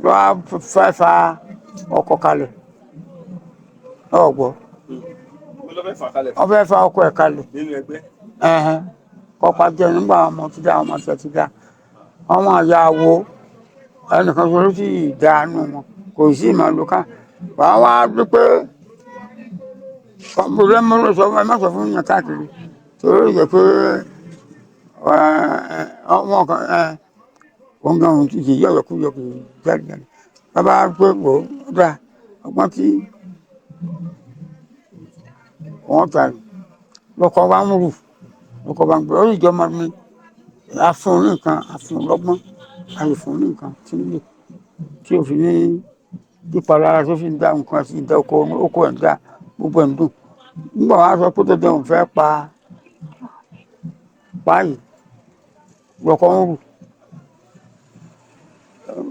lọ́ á fẹ́ fa ọkọ̀ kalẹ̀ ọ̀gbọ́ wọ́n fẹ́ fa ọkọ̀ ẹ̀ kalẹ̀ nínú ẹgbẹ́. kọ́pá jẹ́ nígbà ọmọ ti dá ọmọ tẹ̀ ti dá ọmọ ìyàwó ẹnìkan tó sì dánú wọn kò sí ìmọ̀ lóka wàá wá dúpẹ́ kọ́mpútà mọ́tò sọ fún ẹ má sọ fún yàn káàkiri torí ìjẹ́ pé ọmọ kan òun gan òun ti yẹ yọ̀yọ̀kúyọ̀ kì í jáde bàbá pé wò ó dá ọgbọ́n tí wọ́n ta lọ́kọ̀ bá ń rù lọ́kọ̀ bá ń gbé orí ìjọba mi afún nìkan afún lọ́gbọ́n ayé fún nìkan tí ń lè tí ò fi ní ìpalára tó fi ń dá nǹkan sí ìdá oko ẹ̀ ń dá gbogbo ẹ̀ ń dùn nígbà wàá sọ pé dandan òun fẹ́ páàyè lọ́kọ̀ ń rù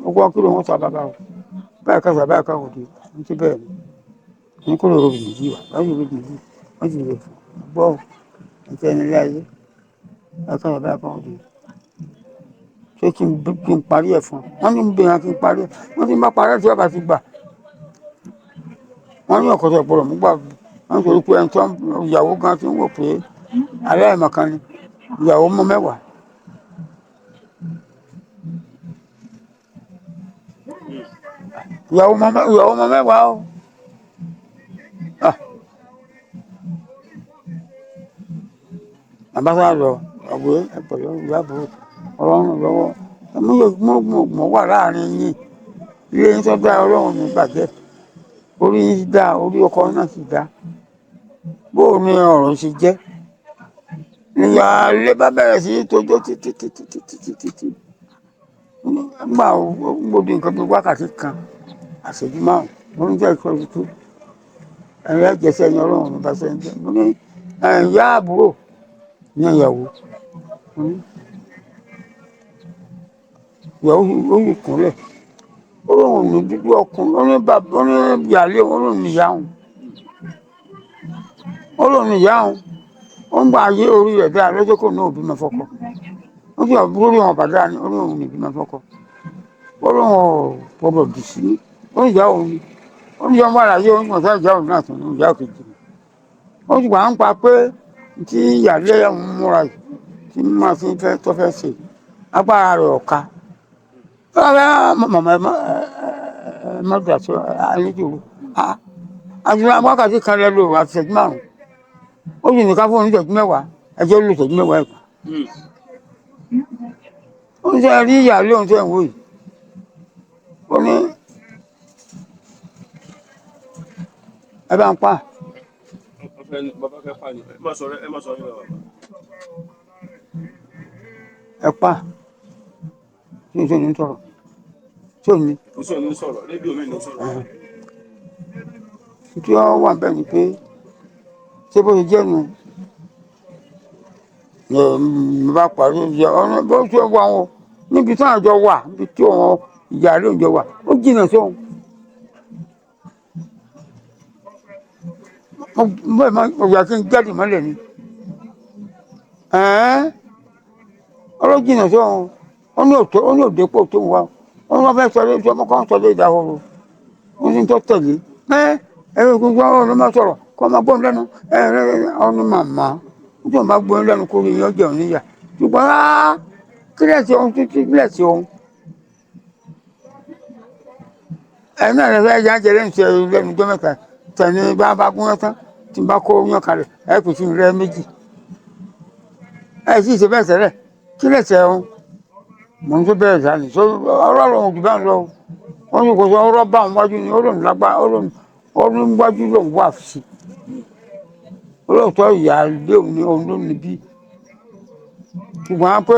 ọgbọ́n kí ló ń sọ bàbá o báyìí kẹsà báyìí kẹsà òde ní ti bẹ́ẹ̀ ni ní kó lè rògbò yìí wà báyìí rògbò yìí wọ́n ti lè fún gbọ́ ẹ̀tẹ́ ẹni ilé ayé ẹ̀kọ́ bàbá ẹ̀kọ́ òde ṣé kí n parí ẹ̀ fún wọn ní bẹ̀rẹ̀ kí n parí ẹ̀ wọ́n ti bá parí ẹ̀ tí wọ́n bá ti gbà wọ́n ní ọ̀kọ̀tọ̀ ìpọ̀lọ̀ mú gbà wọ́n torí pé ẹni tó ìyàwó gan ti ń wò pé aláìmọ̀kan ni ìyàwó mọ́ mẹ́wàá. ìyàwó ọmọ mẹ́wàá o àbáṣá lọ ọ̀gbẹ́ ẹ̀pẹ̀lẹ́ ìyàbò ọlọ́run lọ́wọ́ ẹ̀mú yóò mọ̀ wà láàrin yín ilé yín tó dá ọlọ́run ní gbàgbẹ́ orí yín dá orí ọkọ náà sì dá bó ní ọ̀rọ̀ ṣe jẹ́ nígbà ilé bá bẹ̀rẹ̀ sí tójó títí nígbà gbòdì nǹkan bí wákàtí kan àṣẹjú márùn-ún mo ń jẹ́ ìkọlù tó ẹ̀yìn ẹ̀jẹ̀sẹ̀ ẹ̀yìn ọlọ́run ní bàṣẹ ń jẹ́ mo ní ìyá àbúrò ní ìyàwó ìyàwó ó yìí kúnlẹ̀ ó lóun ní dúdú ọkùnrin ó ní bàbá ó ní ìyáálé ó lóun ní ìyá òun ó lóun ní ìyá òun ó ń gba ayé orí rẹ̀ dáa lọ́jọ́ kò ní òbí mọ́ fọ́kọ ó sì àbúrò rí wọn bàdá ni ó ní òun ní ìbí mọ́ fọ́kọ ó lóun ọ̀pọ̀ bì sí ó ní ìyá òun ó ní ọmọ àlàyé ó ní ọ̀sán ìyá òun náà tún ní ìyá òkè jù ó sì wà ń pa pé tí ìyáálé òun múra yìí tí máa fi fẹ́ tó fẹ́ ṣe agbára rẹ̀ ọ̀ka màmá mọ́tò àti àlejò àti wákàtí kan lẹ́nu àti ìṣẹ́jú márùn-ún ó sì ní ká fóònù ìṣẹ́jú mẹ́wàá ẹjọ́ ló ìṣẹ́jú mẹ́wàá ẹ̀kọ́ ó ń sẹ́ rí ìyá lóhun tẹ́ ń wò yìí ó ní ẹ bá ń pa ẹ pa tí o ní sọ̀rọ̀ tí o ní. Oṣù ní sọ̀rọ̀ rédíò mi ní sọ̀rọ̀. Tí wọ́n wà bẹ́ẹ̀ ni pé ṣé bó ṣe jẹ́ nu mo bá parí ìyá ọ̀nà bó ṣe wà wọn níbi tí àjọ wà níbi tí wọn ìyá lóúnjẹ wà ó jìnnà sóhun. Bẹ́ẹ̀ máa ọ̀yà kí n jáde mọ́lẹ̀ ni ọlọ́jìnnà sóhun ó ní òdepò tó ń wá ó ní wọ́n fẹ́ sọlé tí ọmọ kan sọlé ìdáhoro ó ní tó tẹ̀lé ẹ̀rọ gbogbo ọ̀rọ̀ ló máa sọ̀rọ̀ kó máa gbóhùn lẹ́nu ọ̀nà màmá tí wọ́n bá gbóhùn lẹ́nu kó rí yín ọjọ́ níyà ṣùgbọ́n kílẹ̀sì ohun títí kílẹ̀sì ohun ẹ̀mí àrẹ fẹ́ yá jẹ lẹ́nu ṣe lẹ́nu ọjọ́ mẹ́ta tẹ̀lé bá gún ẹ́ tán tí n bá kó yán kalẹ̀ ẹ̀ kò sí rẹ́ méjì ẹ̀ sì ṣe bẹ́ẹ̀ tẹ́lẹ̀ kílẹ̀sì ohun mò ń tó bẹ̀rẹ̀ sani so ọ̀rọ̀ ọ̀rọ̀ òjò bá ń lọ wọ́n ní kò sọ ọ̀rọ̀ bá àwọn wájú ni ọlọ́run lágbá ọlọ́run wájú lòun wà sí olóòótọ́ ìyá ilé òun ní òun ló níbí ṣùgbọ́n pé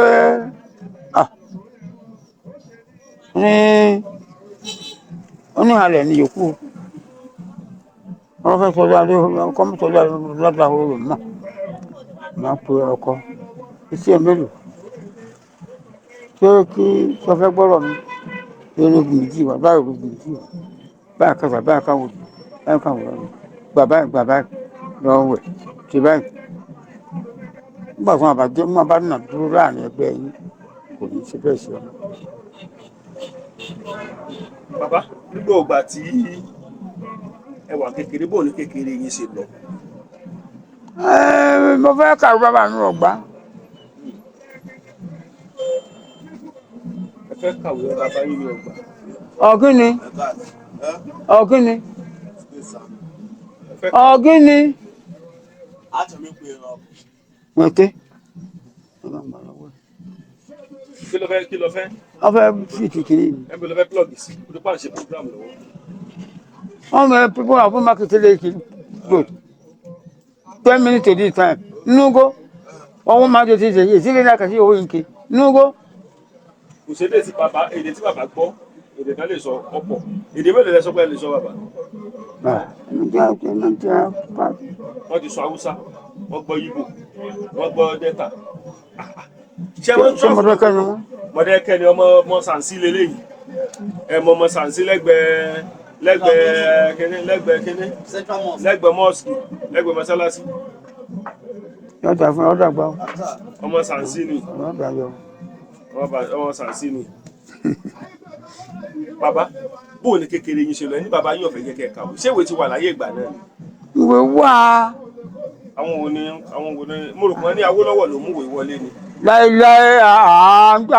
ó ní halẹ̀ ní yòókù wọ́n fẹ́ sọ́dọ̀ adé ọkọ mi sọ́dọ̀ lọ́dọ̀ àwọn olùmọ̀ náà máa pe ọkọ iṣẹ́ ẹ̀ mélòó ṣé kí sọ fẹ́ gbọ́rọ̀ mi erégun méjì wà báyìí erégun méjì wà báyìí kẹfà báyìí káwọn gbà báyìí lọ́wọ́ wẹ̀ ṣe báyìí nígbà tí wọn bá dé wọn bá nà dúró láàrin ẹgbẹ́ yín kò ní ṣe bẹ́ẹ̀ ṣe ọmọ. Bàbá nígbà ògbà tí ẹ wà kékeré bò ní kékeré yín ṣe lọ. Mo fẹ́ kàwé bàbá mi ọ̀gbá. Ẹ fẹ́ kàwé bàbá yín ní ọgbà. Ọ̀gíní ọ̀gíní ọ̀gíní wẹ̀tẹ́ kí ló fẹ́ wọ́n fẹ́ fìtì kìíní ni. ẹ bí ló fẹ́ plug sí o tó pàṣẹ ṣe program lọ́wọ́. wọ́n mọ̀ people are market today good 10 minutes to this time nugo wọ́n máa tètè ṣe yìí sílẹ̀ náà kà sí owó yìí ké nugo. Kò sí èdè tí bàbá gbọ́ èdè náà lè sọ ọ̀pọ̀ èdè mélòó lẹ sọ pé ẹ lè sọ bàbá. Wọ́n ti sọ Haúsá wọ́n gbọ́ Ìgbò wọ́n gbọ́ Delta. ṣé Mọ̀dákẹ́kẹ́ ni wọ́n. Mọ̀dákẹ́kẹ́ ni ọmọ Sànsí lélẹ́yìí ẹ mọ ọmọ Sànsí lẹ́gbẹ̀ẹ́ mọ́ọ̀sì lẹ́gbẹ̀ẹ́ mọ́sálásí. yọ̀ọ̀dà fún ọ̀dà gbà. ọmọ Sànsí ni ọmọ Sànsí ni. Bàbá bó ní kékeré yín ṣe lọ ní bàbá yín ọ̀fẹ́ jẹ́ kẹ́ kàwé ṣé ìwé ti wà láyé ìgbà náà ni. ìwé wà. àwọn wo ni mo rò pé ní Awólọ́wọ̀ ló mú ìwé wọlé ni. láéláé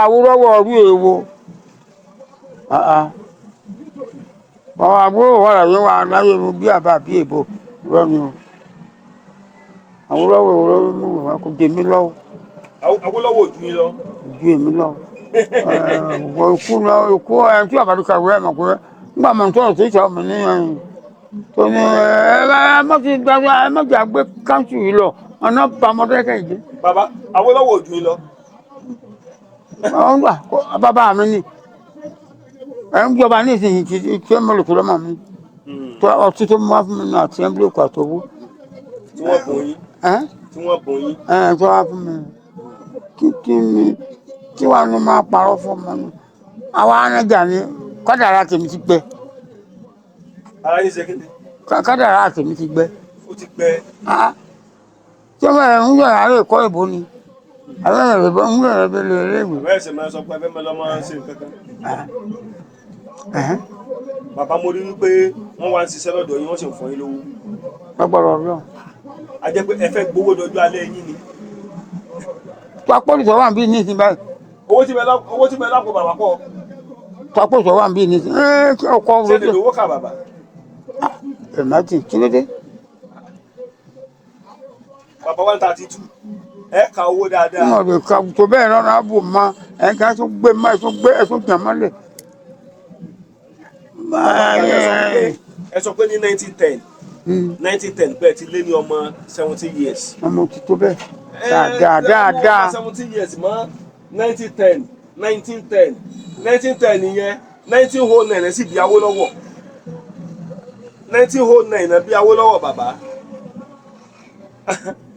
Awólọ́wọ̀ rí èwo àwọn àbúrò wà láyé wà láyé mi bí àbá bí èbó lọ́nu Awólọ́wọ̀ mú ìwà kó jẹ mí lọ́wọ́. Awólọ́wọ̀ ojú yín lọ. Ju èmi lọ ikú ẹni tí àbádùkà rẹ mọ̀ pé nígbà mọ̀ tó ọ̀sẹ̀ ìṣàwọ̀ mi ní tó ní ẹ má ti gbàgbé ẹ má jà gbé káńtù yìí lọ ọ̀nà bàmọ́dẹ́kẹ̀ yìí. bàbá Awólọ́wọ̀ ò jù yín lọ. ọ̀hún gbà bàbá mi ni ẹ̀ ń jọba ní ìsinyìí tí ẹ mọ̀lùkù lọ́mọ mi tó ọtí tó mú wá fún mi náà àti ẹ̀ ń bí òkú àtọwó. tí wọ́n bùn yín. tí wọ́n bùn yín. tó wá fún mi kí ni kí wàá ní máa parọ́ fún ọmọ mi àwa anájà ni kádàrá tèmi ti gbẹ. ara yín ṣe kí ni. kádàrá tèmi ti gbẹ. ó ti gbẹ. tí wọ́n bẹ̀rẹ̀ ń yọ̀ àárẹ̀ ẹ̀kọ́ ìbò ni àwọn ẹ̀rẹ̀ bọ́ ń yọ̀ ẹ̀rẹ̀ lè rẹ̀ wò. bẹ́ẹ̀ sì máa sọ pé ẹgbẹ́ mẹ́lọ́ máa ń ṣe nǹkan kan. bàbá mo rí wípé wọ́n wá ń ṣiṣẹ́ lọ́dọ̀ yín wọ́n sì ń fún yín lówó. gbọ́dọ̀ ọ̀rọ̀. a jẹ́ pé ẹ fẹ́ gbowó dọjú alẹ́ yín ni. tọ́pọ̀lùsọ̀ wà ń bí ní ìsìn báyìí. owó tí bẹ lápò bàbá pọ̀. tọ́pọ̀lùsọ̀ wà ń bí ní ìsìn. ọkọ̀ ṣé lè lówó kà bàbá. ẹ̀mẹ́tì kí ló dé. bàbá 132 ẹ ka owó dáadáa. wọn lè ka tó bẹ́ẹ̀ lọ́nà àbò mọ ẹ̀ka tó gbé má ẹ̀sùn gbà mọ́lẹ̀. ẹ sọ pé ní 1910 bẹ́ẹ̀ ti lé ní ọmọ 17 years. ọmọ ti tó bẹ́ẹ̀ dáadáa. 17 years mọ́ 1910 nìyẹn 1909 sì bí Awólọ́wọ̀ 1909 náà bí Awólọ́wọ̀ bàbá.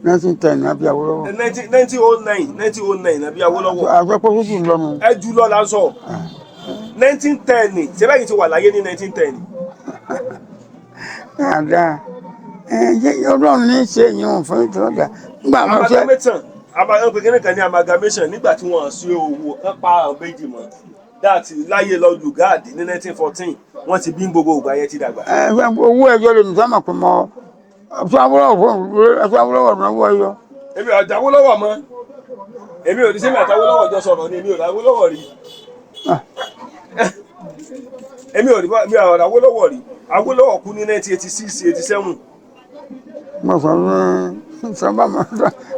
1910 náà bí Awólọ́wọ̀. 1909 náà bí Awólọ́wọ̀. àgbẹ̀pọ̀ tó jù lọ́nu. ẹ jù lọ la ń sọ 1910 ni ṣé báyìí ti wà láyé ní 1910. dáadáa Ọlọ́run ní í ṣe ìyẹn fún ìtọ́jà. amalgamation kan ní amalgamation nígbà tí wọ́n ṣe owó kan pa àwọn méjì mọ́ dáàtì láyé lọ lùgáàdì ní 1914 wọ́n ti bí gbogbo ìgbà yẹn ti dàgbà. owó ẹjọ́ lè nìkan mọ̀ pé mọ́ ẹ̀fọ́ Awólọ́wọ̀ náà wọ́ ẹyọ. èmi ò dáwólọ́wọ̀ mọ́ èmi ò ní sẹ́mi àtàwólọ́wọ̀ jọ sọ̀rọ̀ ni èmi ò dáwólọ́wọ̀ rí. èmi ò dáwólọ́wọ̀ rí Awólọ́wọ̀ kú ní 1986-87. mo sọ fún sábà máa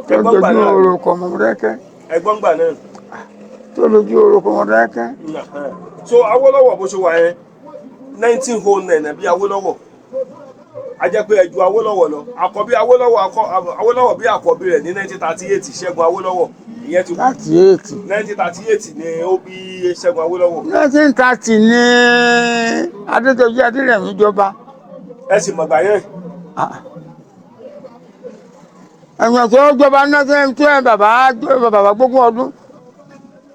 tó lójú orúkọ Mọdákẹ́kẹ́. ẹ̀gbọ́n gbà náà. tó lójú orúkọ Mọdákẹ́kẹ́. so Awólọ́wọ̀ bó ṣe wà yẹn 1909 bí Awólọ́wọ̀ a jẹ́ pé ẹ̀jú Awólọ́wọ̀ lọ àkọ́bí Awólọ́wọ̀ bí àkọ́bí rẹ̀ ní 1938 Ṣẹ́gun Awólọ́wọ̀ ìyẹn ti kú 1938 ni ó bí Ṣẹ́gun Awólọ́wọ̀. 1930 ni Adétọ́jú Adérẹ̀mí jọba. ẹ sì mọ̀gbà yẹn. ẹ̀yàn tó jọba náà tí bàbá gbogbo ọdún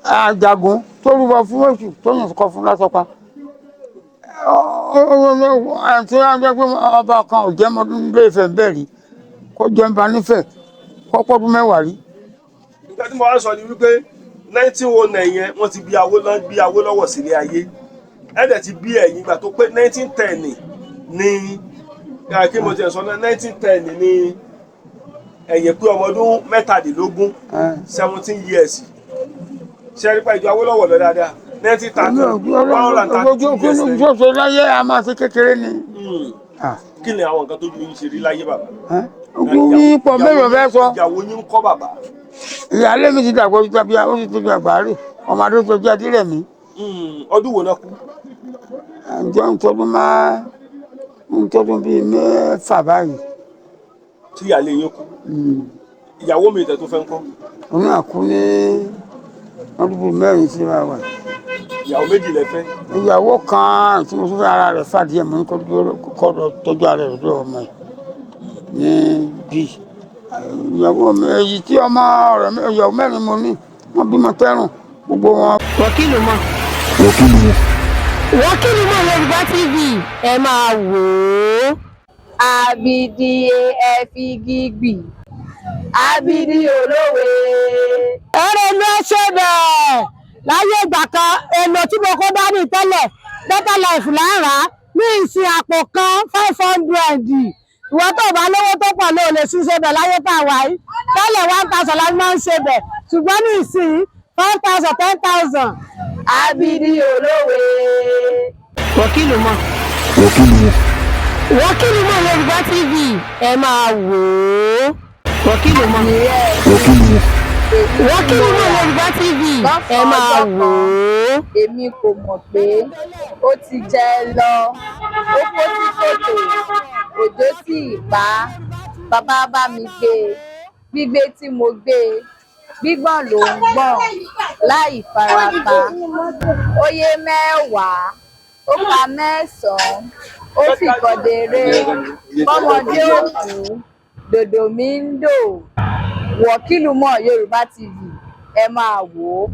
Àjàgùn tó rúbọ fún Èṣù tó yàn kọ fún lásọpa. tí wọ́n jẹ́ pé ọba kan ò jẹ́ mọ́dún lé Ifẹ̀ bẹ́ẹ̀ rí kó jẹ́ ń ba nífẹ̀ẹ́ kó pọ́dún mẹ́wàá rí. nǹkan tí mo wá sọ ni wípé 1909 yẹn wọ́n ti bí Awólọ́wọ̀ sílé ayé ẹ̀dẹ̀ ti bí ẹ̀yìn ìgbà tó pé 1910 ní kí mo ti sọ 1910 ní ẹ̀yìn pé ọmọ ọdún 17 years ṣẹ́rípa ìjọ Awólọ́wọ̀ lọ dáadáa 1930 ojú láyé a máa ṣe kékeré ni. kí ni àwọn nǹkan tó ju yín ṣe rí láyé bàbá. ojú yín pọ̀ mélòó fẹ́ sọ. ìyàwó yín ń kọ́ bàbá. ìyáálé mi ti dàgbà ó ti ti dàgbà rè ọmọ Adétọ́jú Adérẹ̀mí. ọdún wo náà kú. ǹjọ́ ń tọdún bíi 6 báyìí. tí ìyáálé yín kú. ìyàwó mi ìtẹ̀ tó fẹ́ ń kọ́. òun náà kú ní ọdún bíi 4 sí wa wà. ìyàwó méjì lẹ fẹ́. ìyàwó kan tí mo tún fẹ́ ara rẹ̀ fàdí ẹ̀ mọ́ kọ́ tọ́jú ara rẹ̀ lọ́dọ̀ ọmọ ẹ̀ ní bí. ìyàwó mi èyí tí ọmọ rẹ̀ ìyàwó 4 mo ní wọ́n bímọ tẹ́rùn gbogbo wọn. Wákìlù mọ̀ Yorùbá TV ẹ máa wò ó. Abidi efigigbi abidi olówe. ẹ̀rẹ̀ ló ṣe bẹ́ẹ̀ láyé ìgbà kan èlò tí mo kó dání tẹ́lẹ̀ better life lára ní ìsìn àpò kan 500 ìwọ tó bá lówó tó pọ̀ ló lè ṣiṣẹ́ bẹ̀ láyé tá a wà yìí tẹ́lẹ̀ 1000 láti máa ń ṣe bẹ̀ ṣùgbọ́n ní ìsìn 5000 10,000. Abidi olówe. Wákìlù mọ̀ Yorùbá TV ẹ máa wò ó. Wákìlù mọ̀. Wákìlì Yorùbá TV ẹ máa wò ó. Èmi kò mọ̀ pé ó ti jẹ lọ ó kó sí kòtò òjò tí ìpá bàbá bá mi gbé gbígbé tí mo gbé gbígbọ̀n ló ń gbọ̀n láì farapa ó yé mẹ́wàá ó ka mẹ́sàn-án ó fìkọ̀déré kọ́mọdé òkú dòdò mi ń dò. Wọ̀kìlù Yorùbá TV ẹ máa wò ó.